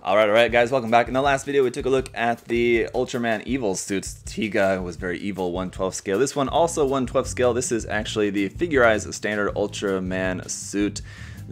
Alright guys, welcome back. In the last video we took a look at the Ultraman evil suits. Tiga was very evil, 1/12 scale. This one also 1/12 scale. This is actually the Figurerise standard Ultraman Suit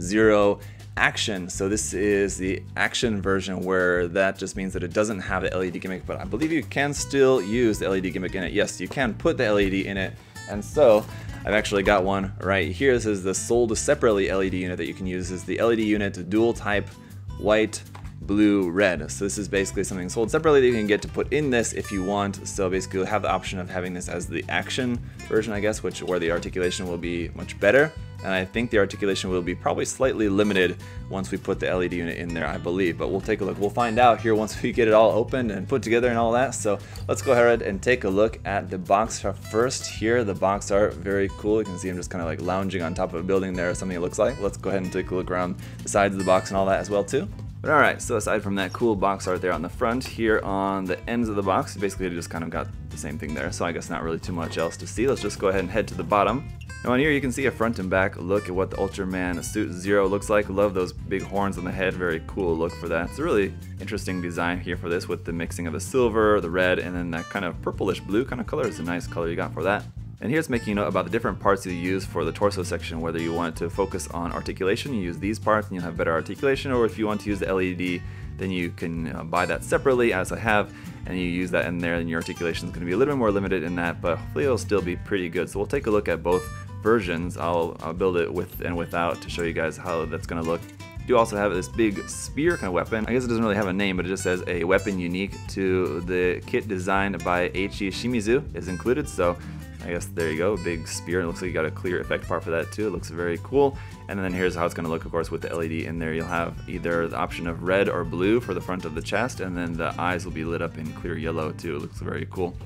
Zero Action. So this is the action version where that just means that it doesn't have the LED gimmick, but I believe you can still use the LED gimmick in it. Yes, you can put the LED in it, and so I've actually got one right here. This is the sold separately LED unit that you can use. This is the LED unit, dual type, white, blue, red. So this is basically something sold separately that you can get to put in this if you want. So basically you'll have the option of having this as the action version, I guess, where the articulation will be much better. And I think the articulation will be probably slightly limited once we put the LED unit in there, I believe. But we'll take a look. We'll find out here once we get it all opened and put together and all that. So let's go ahead and take a look at the box art first. Here, the box art, very cool. You can see him just kind of like lounging on top of a building there, or something it looks like. Let's go ahead and take a look around the sides of the box and all that as well too. But alright, so aside from that cool box art there on the front, here on the ends of the box, basically just kind of got the same thing there, so I guess not really too much else to see. Let's just go ahead and head to the bottom. Now on here you can see a front and back look at what the Ultraman Suit Zero looks like. Love those big horns on the head, very cool look for that. It's a really interesting design here for this with the mixing of the silver, the red, and then that kind of purplish blue kind of color. It's a nice color you got for that. And here's making a note about the different parts you use for the torso section, whether you want to focus on articulation, you use these parts and you'll have better articulation, or if you want to use the LED, then you can buy that separately, as I have, and you use that in there, and your articulation is going to be a little bit more limited in that, but hopefully it'll still be pretty good. So we'll take a look at both versions. I'll build it with and without to show you guys how that's going to look. You also have this big spear kind of weapon. I guess it doesn't really have a name, but it just says a weapon unique to the kit designed by Eiichi Shimizu is included. So I guess there you go, a big spear. It looks like you got a clear effect part for that too. It looks very cool. And then here's how it's going to look, of course, with the LED in there. You'll have either the option of red or blue for the front of the chest, and then the eyes will be lit up in clear yellow too. It looks very cool.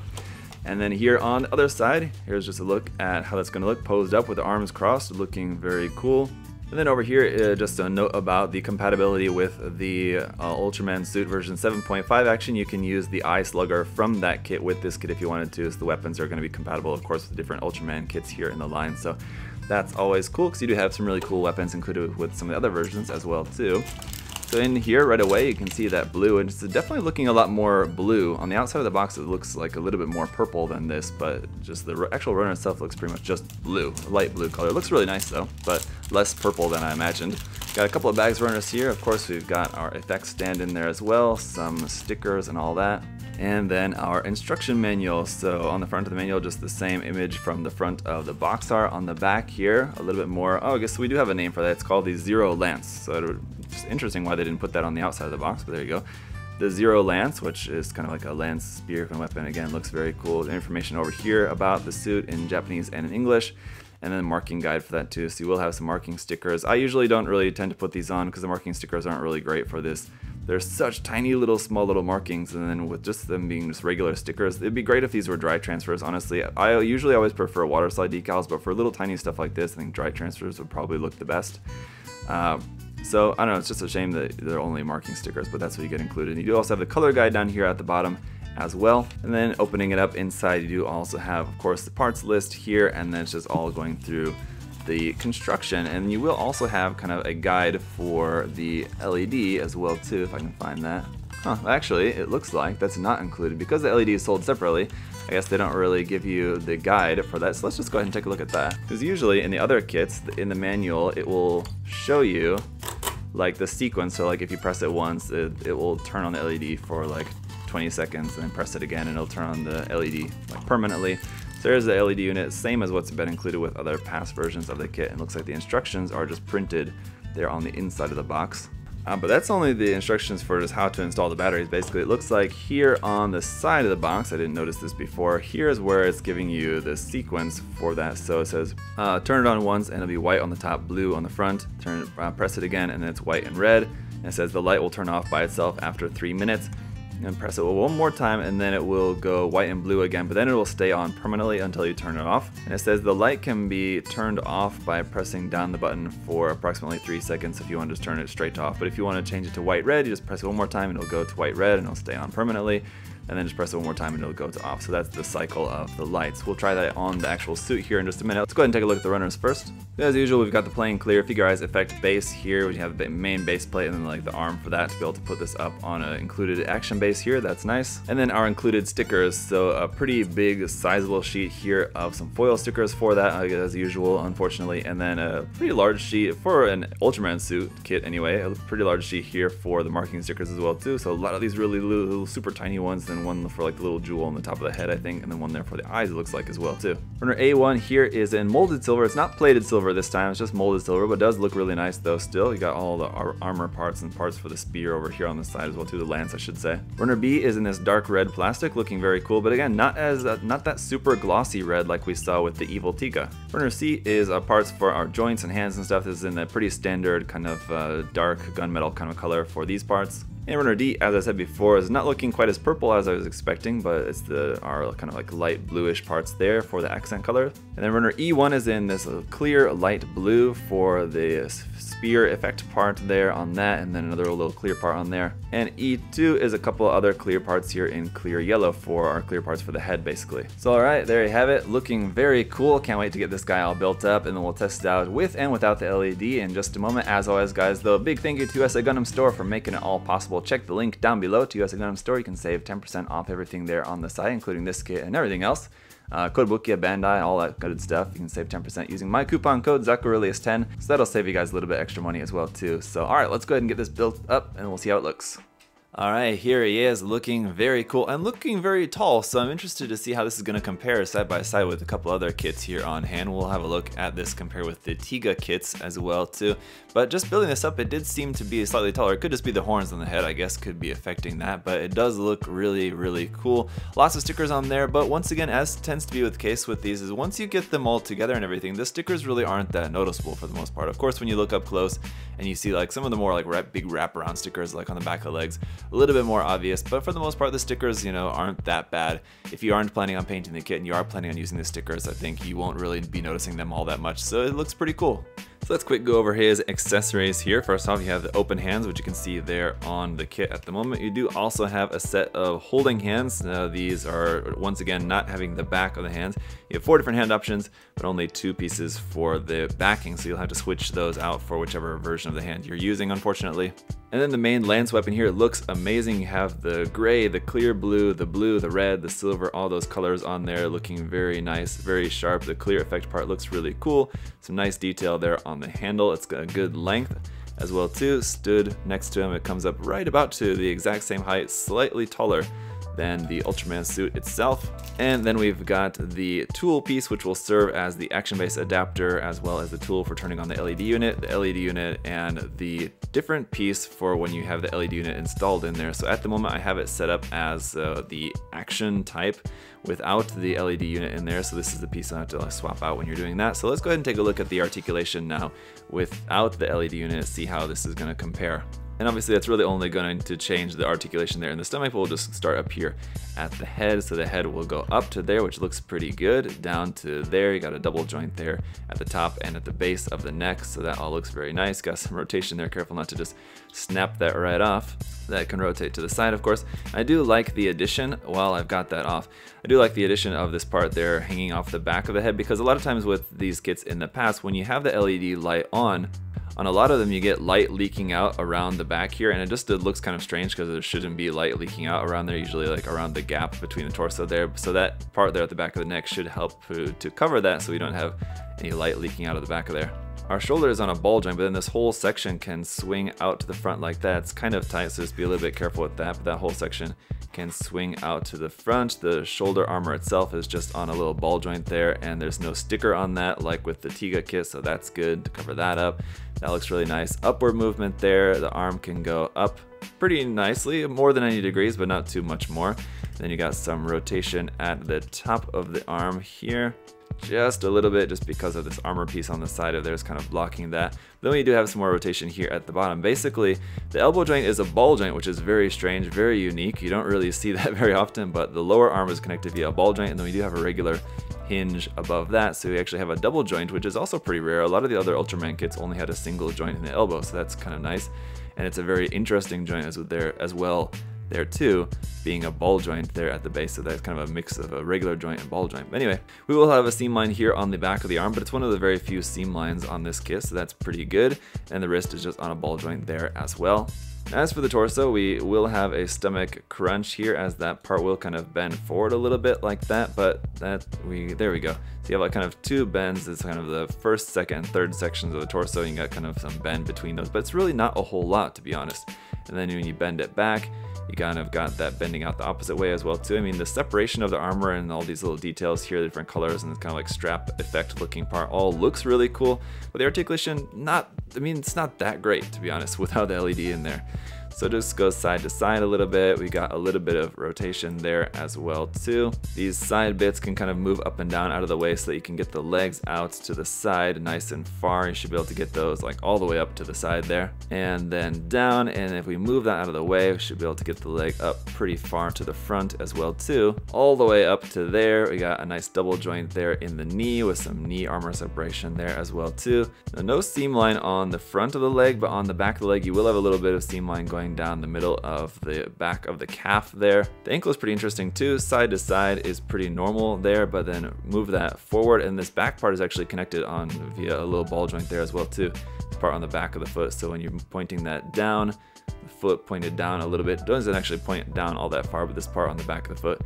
And then here on the other side, here's just a look at how that's going to look posed up with the arms crossed, looking very cool. And then over here, just a note about the compatibility with the Ultraman Suit version 7.5 action. You can use the eye slugger from that kit with this kit if you wanted to. So the weapons are going to be compatible, of course, with the different Ultraman kits here in the line. So that's always cool because you do have some really cool weapons included with some of the other versions as well too. So in here right away you can see that blue, and it's definitely looking a lot more blue. On the outside of the box it looks like a little bit more purple than this, but just the actual runner itself looks pretty much just blue, a light blue color. It looks really nice though, but less purple than I imagined. Got a couple of bags runners here. Of course we've got our effects stand in there as well, some stickers and all that. And then our instruction manual. So on the front of the manual, just the same image from the front of the box art. On the back here, a little bit more. Oh, I guess we do have a name for that. It's called the Zero Lance. So it's interesting why they didn't put that on the outside of the box, but there you go. The Zero Lance, which is kind of like a lance spear kind of weapon. Again, looks very cool. The information over here about the suit in Japanese and in English. And then a marking guide for that too. So you will have some marking stickers. I usually don't really tend to put these on because the marking stickers aren't really great for this. They're such tiny little small little markings, and then with just them being just regular stickers, it'd be great if these were dry transfers, honestly. I usually always prefer water slide decals, but for little tiny stuff like this, I think dry transfers would probably look the best. So I don't know, it's just a shame that they're only marking stickers, but that's what you get included. You do also have the color guide down here at the bottom as well, and then opening it up inside you do also have, of course, the parts list here, and then it's just all going through the construction, and you will also have kind of a guide for the LED as well too, if I can find that. Actually it looks like that's not included because the LED is sold separately. I guess they don't really give you the guide for that, so let's just go ahead and take a look at that. Because usually in the other kits, in the manual, it will show you like the sequence. So like if you press it once, it will turn on the LED for like 20 seconds, and then press it again and it'll turn on the LED like permanently. So there's the LED unit, same as what's been included with other past versions of the kit, and it looks like the instructions are just printed there on the inside of the box. But that's only the instructions for just how to install the batteries. Basically, it looks like here on the side of the box, I didn't notice this before, here's where it's giving you the sequence for that. So it says, turn it on once and it'll be white on the top, blue on the front, press it again and then it's white and red. And it says the light will turn off by itself after 3 minutes. And press it one more time and then it will go white and blue again, but then it will stay on permanently until you turn it off. And it says the light can be turned off by pressing down the button for approximately 3 seconds if you want to just turn it straight off. But if you want to change it to white red, you just press it one more time and it'll go to white red and it'll stay on permanently. and then just press it one more time and it'll go to off. So that's the cycle of the lights. We'll try that on the actual suit here in just a minute. Let's go ahead and take a look at the runners first. As usual, we've got the plain clear Figurerise effect base here. We have the main base plate and then like the arm for that to be able to put this up on an included action base here. That's nice. And then our included stickers. So a pretty big sizable sheet here of some foil stickers for that, as usual, unfortunately. And then a pretty large sheet for an Ultraman suit kit anyway. A pretty large sheet here for the marking stickers as well too. So a lot of these really little super tiny ones, then one for like the little jewel on the top of the head, I think, and then one there for the eyes it looks like as well too. Runner A1 here is in molded silver. It's not plated silver this time, it's just molded silver, but it does look really nice though still. You got all the armor parts and parts for the spear over here on the side as well too, the lance I should say. Runner B is in this dark red plastic, looking very cool, but again, not that super glossy red like we saw with the evil Tiga. Runner C is parts for our joints and hands and stuff. This is in a pretty standard kind of dark gunmetal kind of color for these parts. And Runner D, as I said before, is not looking quite as purple as I was expecting, but it's our kind of like light bluish parts there for the accent color. And then Runner E1 is in this clear light blue for the spear effect part there on that, and then another little clear part on there. And E2 is a couple other clear parts here in clear yellow for our clear parts for the head basically. So alright, there you have it, looking very cool. Can't wait to get this guy all built up, and then we'll test it out with and without the LED in just a moment. As always guys, though, big thank you to USA Gundam Store for making it all possible. Check the link down below to USA Gundam Store. You can save 10% off everything there on the site, including this kit and everything else. Code Bukia, Bandai, all that good stuff. You can save 10% using my coupon code ZakuAurelius10, so that'll save you guys a little bit extra money as well too. So alright, let's go ahead and get this built up and we'll see how it looks. Alright, here he is, looking very cool and looking very tall, so I'm interested to see how this is going to compare side by side with a couple other kits here on hand. We'll have a look at this compare with the Tiga kits as well too. But just building this up, it did seem to be slightly taller. It could just be the horns on the head, I guess, could be affecting that, but it does look really, really cool. Lots of stickers on there, but once again, as tends to be the case with these, is once you get them all together and everything, the stickers really aren't that noticeable for the most part. Of course, when you look up close and you see like some of the more like big wraparound stickers like on the back of the legs, a little bit more obvious, but for the most part the stickers, you know, aren't that bad. If you aren't planning on painting the kit and you are planning on using the stickers, I think you won't really be noticing them all that much, so it looks pretty cool. So let's quick go over his accessories here. First off, you have the open hands, which you can see there on the kit at the moment. You do also have a set of holding hands. These are, once again, not having the back of the hands. You have 4 different hand options, but only 2 pieces for the backing, so you'll have to switch those out for whichever version of the hand you're using, unfortunately. And then the main lance weapon here looks amazing. You have the gray, the clear blue, the red, the silver, all those colors on there, looking very nice, very sharp. The clear effect part looks really cool. Some nice detail there on the handle. It's got a good length as well too. Stood next to him, it comes up right about to the exact same height, slightly taller than the Ultraman suit itself. And then we've got the tool piece, which will serve as the action base adapter, as well as the tool for turning on the LED unit, and the different piece for when you have the LED unit installed in there. So at the moment I have it set up as the action type without the LED unit in there, so this is the piece I have to swap out when you're doing that. So let's go ahead and take a look at the articulation now without the LED unit, see how this is going to compare. And obviously that's really only going to change the articulation there in the stomach, but we'll just start up here at the head. So the head will go up to there, which looks pretty good, down to there. You got a double joint there at the top and at the base of the neck, so that all looks very nice. Got some rotation there, careful not to just snap that right off. That can rotate to the side, of course. I do like the addition, while I've got that off, I do like the addition of this part there hanging off the back of the head, because a lot of times with these kits in the past, when you have the LED light on a lot of them you get light leaking out around the back here, and it looks kind of strange because there shouldn't be light leaking out around there, usually like around the gap between the torso there. So that part there at the back of the neck should help to cover that so we don't have any light leaking out of the back of there. Our shoulder is on a ball joint, but then this whole section can swing out to the front like that. It's kind of tight, so just be a little bit careful with that, but that whole section can swing out to the front. The shoulder armor itself is just on a little ball joint there, and there's no sticker on that like with the Tiga kit, so that's good to cover that up. That looks really nice. Upward movement there, the arm can go up pretty nicely, more than 90 degrees, but not too much more. Then you got some rotation at the top of the arm here, just a little bit, just because of this armor piece on the side of there is kind of blocking that. Then we do have some more rotation here at the bottom. Basically, the elbow joint is a ball joint, which is very strange, very unique. You don't really see that very often, but the lower arm is connected via a ball joint, and then we do have a regular hinge above that, so we actually have a double joint, which is also pretty rare. A lot of the other Ultraman kits only had a single joint in the elbow, so that's kind of nice, and it's a very interesting joint as well there too, being a ball joint there at the base, so that's kind of a mix of a regular joint and ball joint. But anyway, we will have a seam line here on the back of the arm, but it's one of the very few seam lines on this kit, so that's pretty good. And the wrist is just on a ball joint there as well. As for the torso, we will have a stomach crunch here, as that part will kind of bend forward a little bit like that, but there we go. So you have like kind of two bends. It's kind of the first, second, and third sections of the torso. You got kind of some bend between those, but it's really not a whole lot, to be honest. And then when you bend it back, you kind of got that bending out the opposite way as well too. I mean, the separation of the armor and all these little details here, the different colors and this kind of like strap effect looking part all looks really cool, but the articulation, it's not that great, to be honest, without the LED in there. So just go side to side a little bit. We got a little bit of rotation there as well too. These side bits can kind of move up and down out of the way so that you can get the legs out to the side nice and far. You should be able to get those like all the way up to the side there and then down. And if we move that out of the way, we should be able to get the leg up pretty far to the front as well too. All the way up to there. We got a nice double joint there in the knee with some knee armor separation there as well too. Now, no seam line on the front of the leg, but on the back of the leg you will have a little bit of seam line going down the middle of the back of the calf there. The ankle is pretty interesting too. Side to side is pretty normal there, but then move that forward, and this back part is actually connected on via a little ball joint there as well too. This part on the back of the foot, so when you're pointing that down, the foot pointed down a little bit. It doesn't actually point down all that far, but this part on the back of the foot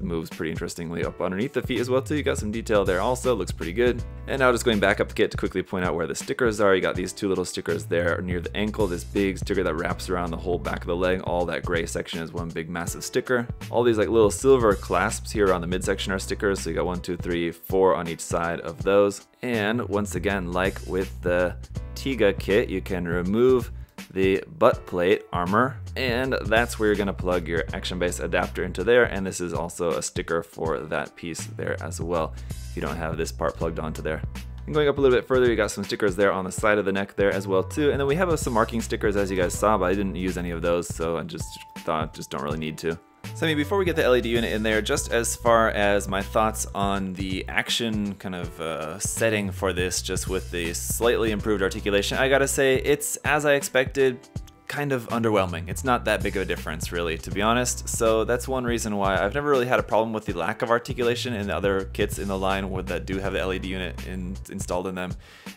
moves pretty interestingly up underneath the feet as well too. You got some detail there also, looks pretty good. And now just going back up the kit to quickly point out where the stickers are. You got these two little stickers there near the ankle, this big sticker that wraps around the whole back of the leg. All that gray section is one big massive sticker. All these like little silver clasps here on the midsection are stickers, so you got 1, 2, 3, 4 on each side of those. And once again, like with the Tiga kit, you can remove the butt plate armor, and that's where you're going to plug your action base adapter into there. And this is also a sticker for that piece there as well, if you don't have this part plugged onto there. And going up a little bit further, you got some stickers there on the side of the neck there as well too. And then we have some marking stickers, as you guys saw, but I didn't use any of those, so I just thought don't really need to. So I mean, before we get the LED unit in there, just as far as my thoughts on the action kind of setting for this, just with the slightly improved articulation, I gotta say it's, as I expected, kind of underwhelming. It's not that big of a difference, really, to be honest. So that's one reason why I've never really had a problem with the lack of articulation in the other kits in the line that do have the LED unit installed in them,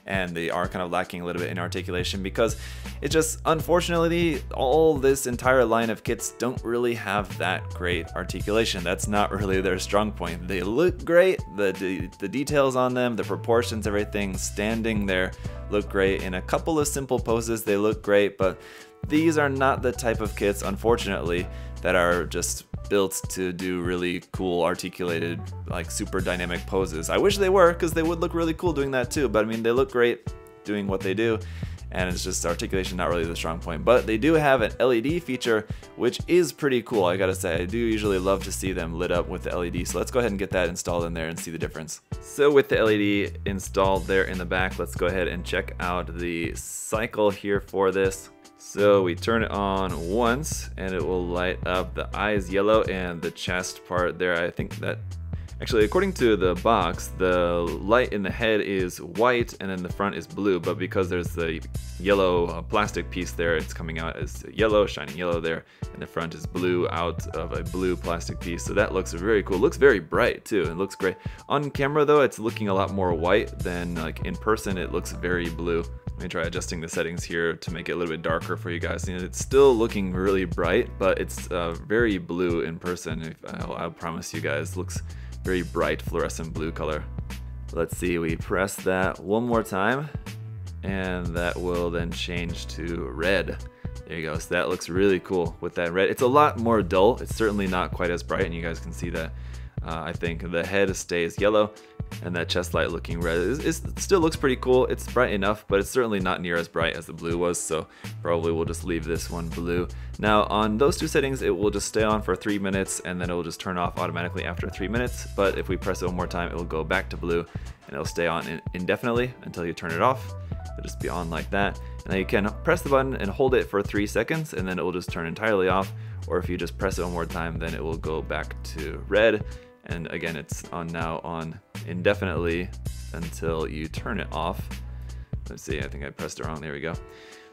and they are kind of lacking a little bit in articulation, because it just, unfortunately, all this entire line of kits don't really have that great articulation. That's not really their strong point. They look great, the details on them, the proportions, everything standing there look great. In a couple of simple poses they look great, but these are not the type of kits, unfortunately, that are just built to do really cool articulated, like super dynamic poses. I wish they were, because they would look really cool doing that too, but I mean, they look great doing what they do, and it's just articulation not really the strong point. But they do have an LED feature, which is pretty cool, I gotta say. I do usually love to see them lit up with the LED, so let's go ahead and get that installed in there and see the difference. So with the LED installed there in the back, let's go ahead and check out the cycle here for this. So we turn it on once and it will light up the eyes yellow and the chest part there. I think that actually, according to the box, the light in the head is white and then the front is blue, but because there's the yellow plastic piece there, it's coming out as yellow, shining yellow there, and the front is blue out of a blue plastic piece. So that looks very cool. It looks very bright too. It looks great. On camera though, it's looking a lot more white than like in person. It looks very blue. Let me try adjusting the settings here to make it a little bit darker for you guys. And it's still looking really bright, but it's very blue in person. I'll promise you guys, looks very bright fluorescent blue color. Let's see, we press that one more time and that will then change to red. There you go. So that looks really cool with that red. It's a lot more dull. It's certainly not quite as bright, and you guys can see that. I think the head stays yellow and that chest light looking red. It still looks pretty cool. It's bright enough, but it's certainly not near as bright as the blue was, so probably we'll just leave this one blue. Now on those two settings, it will just stay on for 3 minutes and then it will just turn off automatically after 3 minutes. But if we press it one more time, it will go back to blue and it'll stay on indefinitely until you turn it off. It'll just be on like that. And then you can press the button and hold it for 3 seconds and then it will just turn entirely off. Or if you just press it one more time, then it will go back to red. And again, it's on now on indefinitely until you turn it off. Let's see, I think I pressed it wrong. There we go.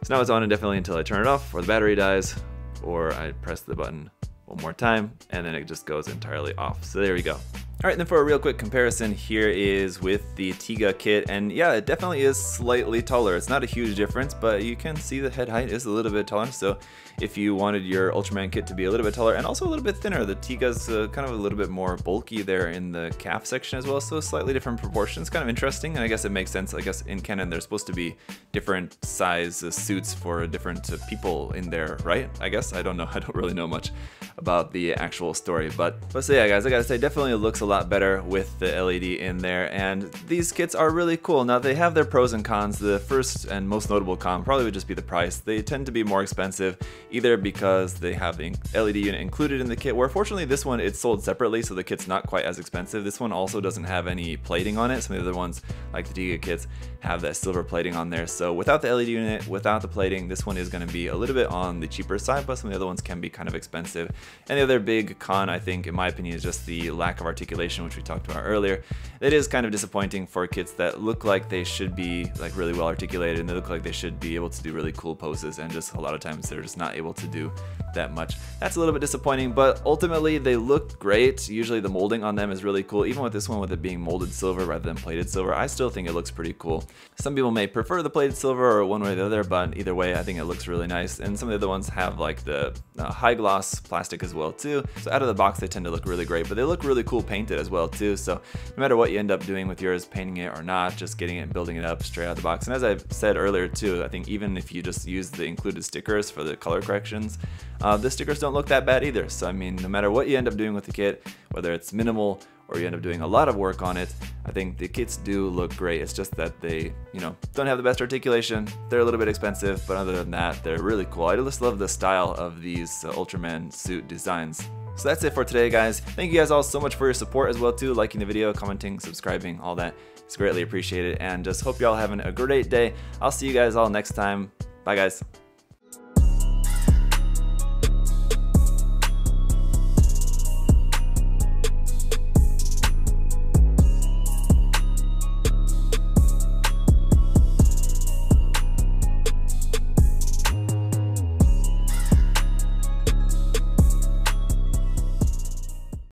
So now it's on indefinitely until I turn it off, or the battery dies, or I press the button one more time, and then it just goes entirely off. So there we go. Alright, then for a real quick comparison, here is with the Tiga kit, and yeah, it definitely is slightly taller. It's not a huge difference, but you can see the head height is a little bit taller, so if you wanted your Ultraman kit to be a little bit taller and also a little bit thinner, the Tiga's kind of a little bit more bulky there in the calf section as well, so slightly different proportions. Kind of interesting, and I guess it makes sense. I guess in canon there's supposed to be different size suits for different people in there, right? I guess, I don't know, I don't really know much about the actual story, but so yeah guys, I gotta say, definitely it looks a lot better with the LED in there, and these kits are really cool. Now they have their pros and cons. The first and most notable con probably would just be the price. They tend to be more expensive, either because they have the LED unit included in the kit, where fortunately this one it's sold separately, so the kit's not quite as expensive. This one also doesn't have any plating on it. Some of the other ones, like the Tiga kits, have that silver plating on there, so without the LED unit, without the plating, this one is going to be a little bit on the cheaper side, but some of the other ones can be kind of expensive. And the other big con, I think, in my opinion, is just the lack of articulation, which we talked about earlier. It is kind of disappointing for kits that look like they should be like really well articulated, and they look like they should be able to do really cool poses, and just a lot of times they're just not able to do that much. That's a little bit disappointing, but ultimately they look great. Usually the molding on them is really cool. Even with this one, with it being molded silver rather than plated silver, I still think it looks pretty cool. Some people may prefer the plated silver or one way or the other, but either way I think it looks really nice. And some of the other ones have like the high gloss plastic as well too, so out of the box they tend to look really great, but they look really cool painted as well too. So no matter what you end up doing with yours, painting it or not, just getting it and building it up straight out of the box. And as I said earlier too, I think even if you just use the included stickers for the color corrections, the stickers don't look that bad either. So I mean, no matter what you end up doing with the kit, whether it's minimal or you end up doing a lot of work on it, I think the kits do look great. It's just that they, you know, don't have the best articulation. They're a little bit expensive, but other than that, they're really cool. I just love the style of these Ultraman suit designs. So that's it for today, guys. Thank you guys all so much for your support as well too, liking the video, commenting, subscribing, all that. It's greatly appreciated, and just hope y'all having a great day. I'll see you guys all next time. Bye guys.